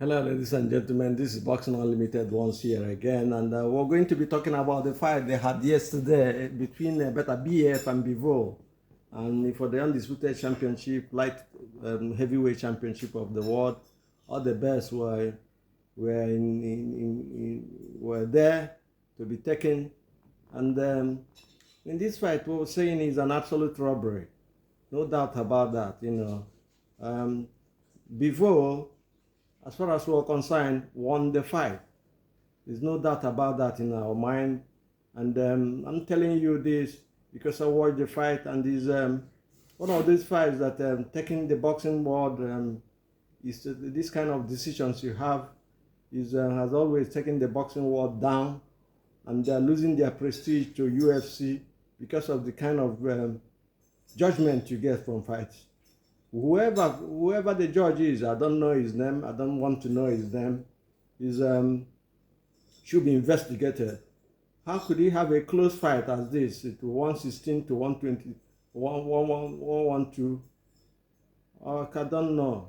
Hello, ladies and gentlemen. This is Boxing Unlimited once here again, and we're going to be talking about the fight they had yesterday between Beterbiev and Bivol, and for the Undisputed Championship, light heavyweight championship of the world. All the best were there to be taken, and in this fight, what we're saying is an absolute robbery, no doubt about that. Bivol, as far as we're concerned, won the fight. There's no doubt about that in our mind. And I'm telling you this because I watched the fight, and is one of these fights that taking the boxing world is this kind of decisions you have has always taken the boxing world down, and they're losing their prestige to UFC because of the kind of judgment you get from fights. Whoever the judge is, I don't know his name. I don't want to know his name. Should be investigated. How could he have a close fight as this? It 116 to 120, 112. I don't know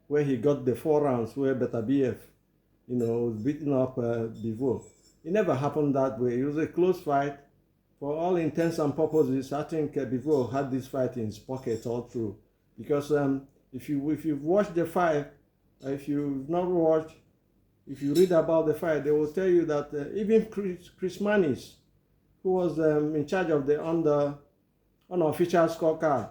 where he got the 4 rounds where Beterbiev, was beating up Bivol. It never happened that way. It was a close fight. For all intents and purposes, I think Bivol had this fight in his pocket all through. Because if you've watched the fight, if you've not watched, if you read about the fight, they will tell you that even Chris Manis, who was in charge of the unofficial scorecard,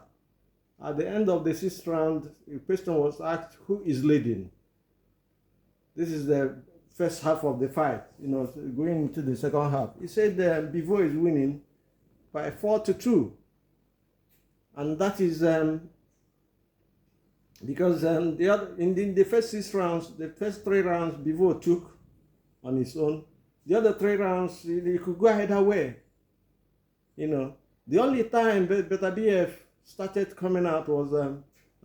at the end of the 6th round, the question was asked, who is leading? This is the first half of the fight, going into the second half. He said Bivol is winning by 4-2. And that is because in the first 6 rounds, the first 3 rounds, Bivol took on his own. The other 3 rounds, he could go either way. The only time Beterbiev started coming out was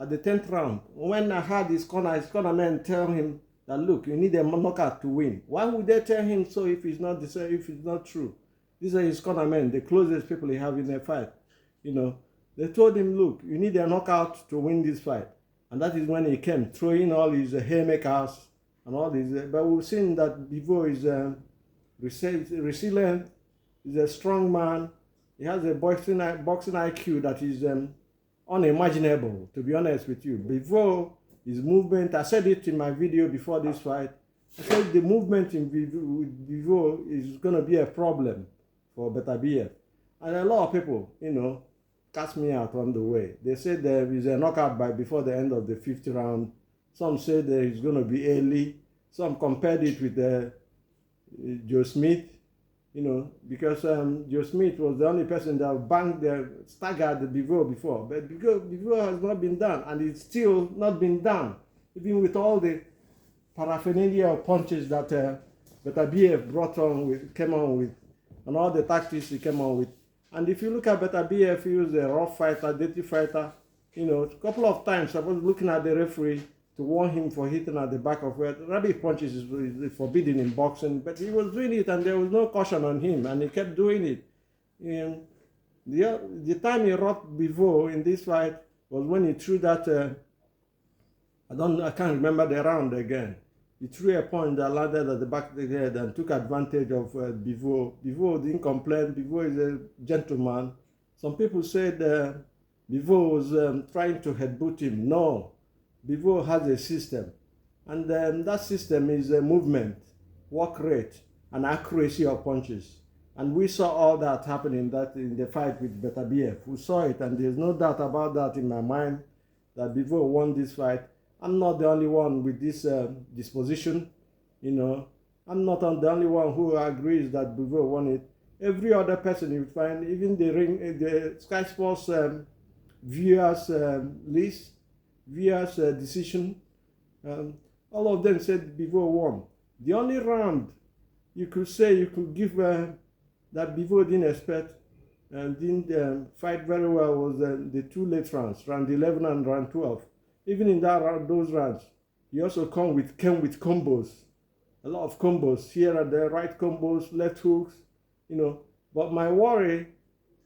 at the 10th round. When I had his corner men tell him that, look, you need a knockout to win. Why would they tell him so if it's not true? These are his corner men, the closest people he have in a fight. They told him, look, you need a knockout to win this fight. And that is when he came, throwing all his haymakers and all this. But we've seen that Bivol is resilient, he's a strong man. He has a boxing IQ that is unimaginable, to be honest with you. Bivol, his movement, I said it in my video before this fight, I said the movement in Bivol is going to be a problem for Beterbiev. And a lot of people, cast me out on the way. They said there is a knockout before the end of the 5th round. Some said there is going to be early. Some compared it with Joe Smith, because Joe Smith was the only person that staggered the Bivol before. But Bivol has not been done, and it's still not been done, even with all the paraphernalia of punches that Beterbiev came on with, and all the tactics he came on with. And if you look at Beterbiev, he was a rough fighter, dirty fighter. A couple of times I was looking at the referee to warn him for hitting at the back of where rabbit punches is forbidden in boxing, but he was doing it and there was no caution on him, and he kept doing it. The time he rocked Bivol in this fight was when he threw that, I can't remember the round again. He threw a punch that landed at the back of the head and took advantage of Bivol. Bivol didn't complain. Bivol is a gentleman. Some people said Bivol was trying to headbutt him. No, Bivol has a system. And that system is movement, work rate, and accuracy of punches. And we saw all that happening in the fight with Beterbiev. We saw it, and there's no doubt about that in my mind that Bivol won this fight. I'm not the only one with this disposition, I'm not the only one who agrees that Bivol won it. Every other person you find, even the Sky Sports viewers list, viewers decision, all of them said Bivol won. The only round you could give that Bivol didn't expect and didn't fight very well was the 2 late rounds, round 11 and round 12. Even in those rounds, he also came with combos, a lot of combos, here and there, right combos, left hooks, But my worry,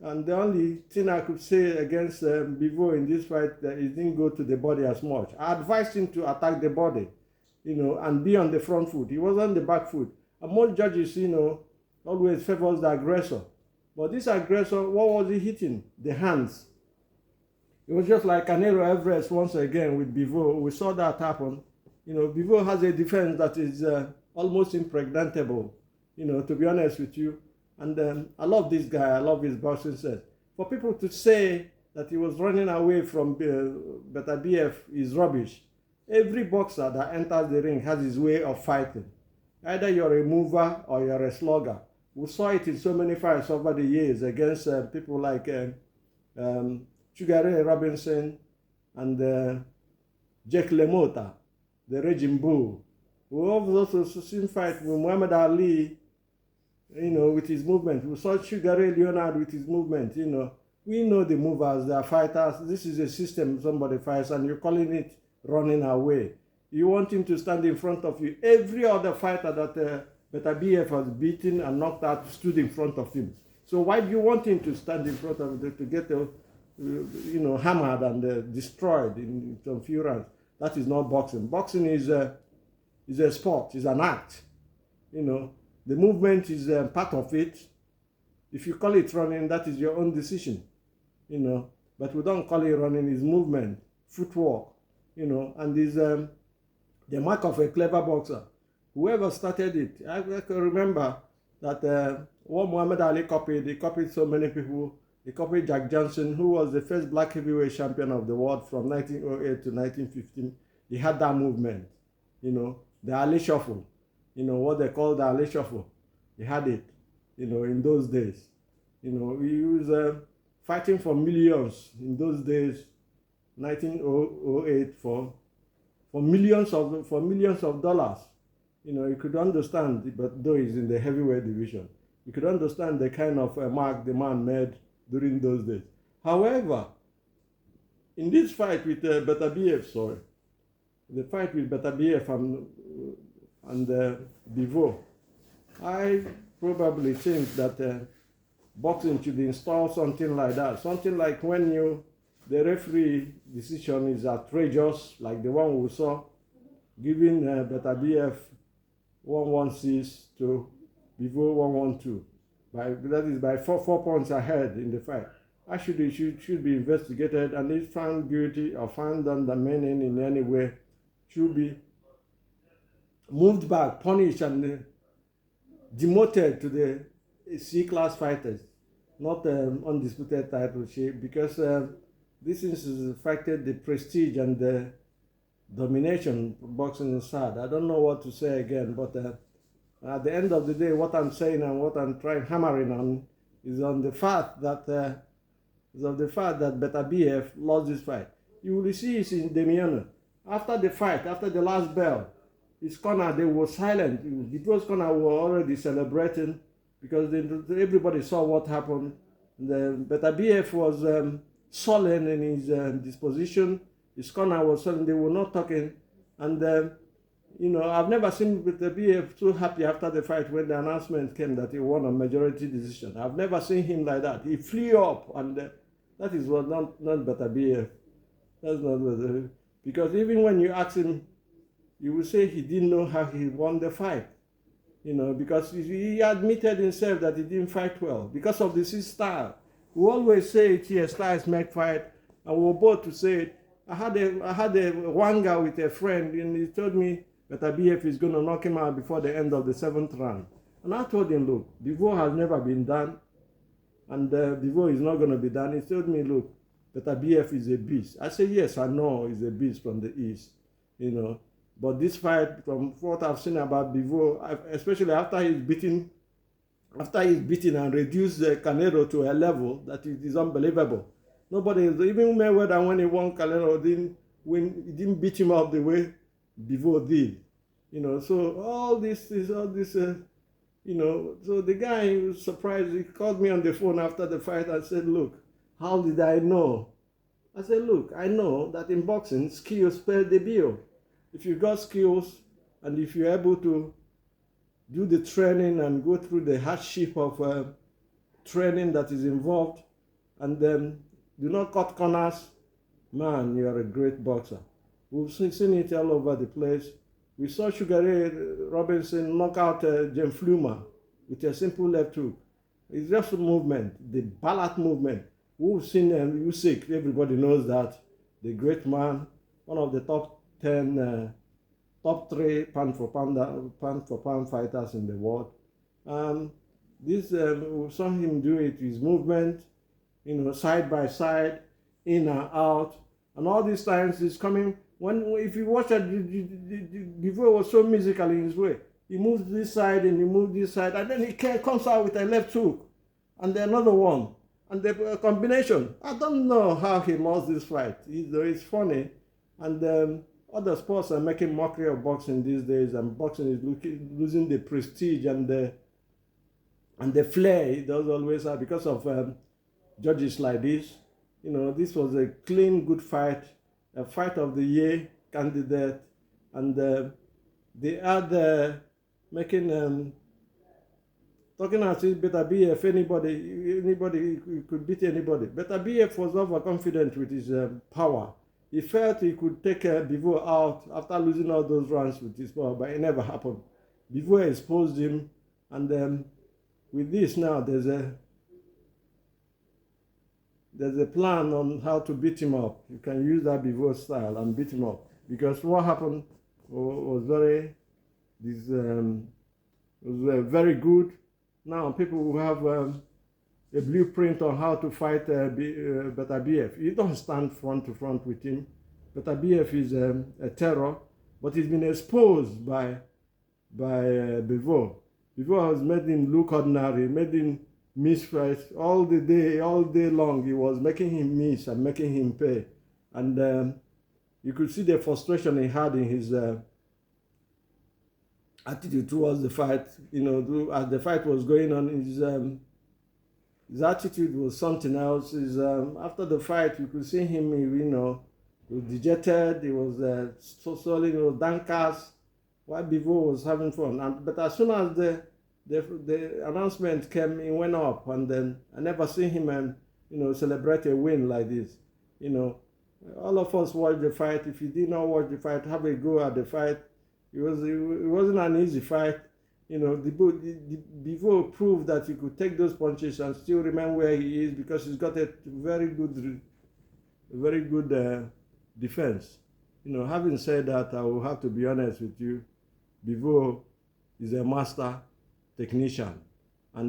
and the only thing I could say against Bivol in this fight, that he didn't go to the body as much. I advised him to attack the body. and be on the front foot. He was on the back foot. And most judges, always favors the aggressor. But this aggressor, what was he hitting? The hands. It was just like Canelo Everest once again with Bivol. We saw that happen. Bivol has a defense that is almost impregnable, to be honest with you. And I love this guy. I love his boxing sense. For people to say that he was running away from Beterbiev is rubbish. Every boxer that enters the ring has his way of fighting. Either you're a mover or you're a slugger. We saw it in so many fights over the years against people like Sugar Ray Robinson and Jake LaMotta, the Raging Bull. We also seen fight with Muhammad Ali, with his movement. We saw Sugar Ray Leonard with his movement, We know the movers, they are fighters. This is a system somebody fights and you're calling it running away. You want him to stand in front of you. Every other fighter that Beterbiev has beaten and knocked out stood in front of him. So why do you want him to stand in front of him to get, hammered and destroyed in some few rounds? That is not boxing. Boxing is a sport, is an act. The movement is part of it. If you call it running, that is your own decision. But we don't call it running, it's movement, footwork, and is the mark of a clever boxer. Whoever started it, I can remember that what Muhammad Ali copied, he copied so many people. He copied Jack Johnson, who was the first black heavyweight champion of the world from 1908 to 1915. He had that movement, the Ali Shuffle, what they call the Ali Shuffle. He had it, in those days. He was fighting for millions in those days, 1908, for millions of dollars. You could understand, but though he's in the heavyweight division, you could understand the kind of mark the man made during those days. However, in this fight with Beterbiev, the fight with Beterbiev and Bivol, I probably think that boxing should install something like that. Something like when the referee decision is outrageous, like the one we saw, giving Beterbiev 116 to Bivol 112. That is by four points ahead in the fight. Actually, should be investigated, and if found guilty or found undermining in any way, should be moved back, punished, and demoted to the C-class fighters, not undisputed title, because this has affected the prestige and the domination boxing is sad. I don't know what to say again, but at the end of the day, what I'm saying and what I'm hammering on is on the fact that Beterbiev lost this fight. You will see it in Demiano. After the fight, after the last bell, his corner, they were silent. Bivol's corner were already celebrating because everybody saw what happened. Beterbiev was sullen in his disposition. His corner was sullen. They were not talking. And, I've never seen Beterbiev so happy after the fight when the announcement came that he won a majority decision. I've never seen him like that. He flew up, and that is what not Beterbiev. That's not Beterbiev. Because even when you ask him, you will say he didn't know how he won the fight. Because he admitted himself that he didn't fight well because of this style. We always say it here, styles make fight, and we were both to say it. I had a wanga with a friend, and he told me that Beterbiev is going to knock him out before the end of the 7th round. And I told him, look, Bivol has never been done, and Bivol is not going to be done. He told me, look, Beterbiev is a beast. I said, yes, I know he's a beast from the East, But this fight, from what I've seen about Bivol, especially after he's beaten and reduced Canelo to a level that it is unbelievable. Nobody, even Mayweather, when he won Canelo, he didn't beat him up the way Bivol did. So all this, so the guy was surprised. He called me on the phone after the fight and said, look, how did I know? I said, look, I know that in boxing, skills pay the bill. If you got skills and if you're able to do the training and go through the hardship of training that is involved, and then do not cut corners, man, you are a great boxer. We've seen it all over the place. We saw Sugar Ray Robinson knock out James Flumer with a simple left hook. It's just a movement, the ballot movement. We've seen Usyk, everybody knows that. The great man, one of the top 10, top 3 pound for pound fighters in the world. We saw him do it, his movement, side by side, in and out. And all these times he's coming, if you watch it, Bivol was so musical in his way. He moves this side and he moves this side, and then he comes out with a left hook, and then another one, and the combination. I don't know how he lost this fight. It's funny, and other sports are making mockery of boxing these days, and boxing is losing the prestige and the flair it does always have because of judges like this. This was a clean, good fight, a fight of the year candidate, and they had making talking as if Beterbiev, anybody could beat anybody. Beterbiev was overconfident with his power. He felt he could take Bivol out after losing all those rounds with his power, but it never happened. Bivol exposed him, and with this now, there's a plan on how to beat him up. You can use that Bivol style and beat him up, because what happened was very good. Now people will have a blueprint on how to fight Beterbiev. You don't stand front to front with him. Beterbiev is a terror, but he's been exposed by Bivol. Bivol has made him look ordinary, made him miss fights all day long. He was making him miss and making him pay, and you could see the frustration he had in his attitude towards the fight. As the fight was going on, his attitude was something else. After the fight, you could see him, he was dejected, he was swollen, he was downcast, while Bivol was having fun. But as soon as the announcement came, he went up, and then I never seen him celebrate a win like this. All of us watched the fight. If you did not watch the fight, have a go at the fight. It wasn't an easy fight. Bivol proved that he could take those punches and still remain where he is, because he's got a very good defense. Having said that, I will have to be honest with you. Bivol is a master technician.